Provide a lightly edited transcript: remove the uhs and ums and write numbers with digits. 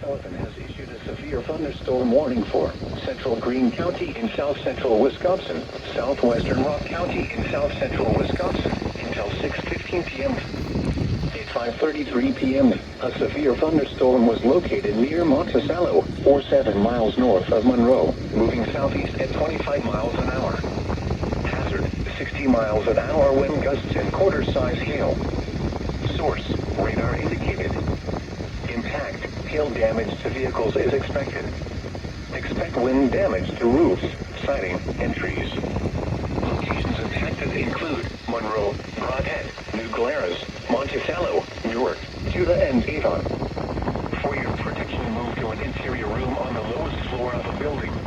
Sullivan has issued a severe thunderstorm warning for central Greene County in south-central Wisconsin, southwestern Rock County in south-central Wisconsin until 6:15 p.m. At 5:33 p.m., a severe thunderstorm was located near Monticello, or 7 miles north of Monroe, moving southeast at 25 miles an hour. Hazard, 60 miles an hour wind gusts and quarter-size hail. Source, radar indicated. Impact, hail damage to vehicles is expected. Expect wind damage to roofs, siding, and trees. Locations impacted include Monroe, Brodhead, New Glarus, Monticello, Newark, Judah, and Avon. For your protection, move to an interior room on the lowest floor of a building.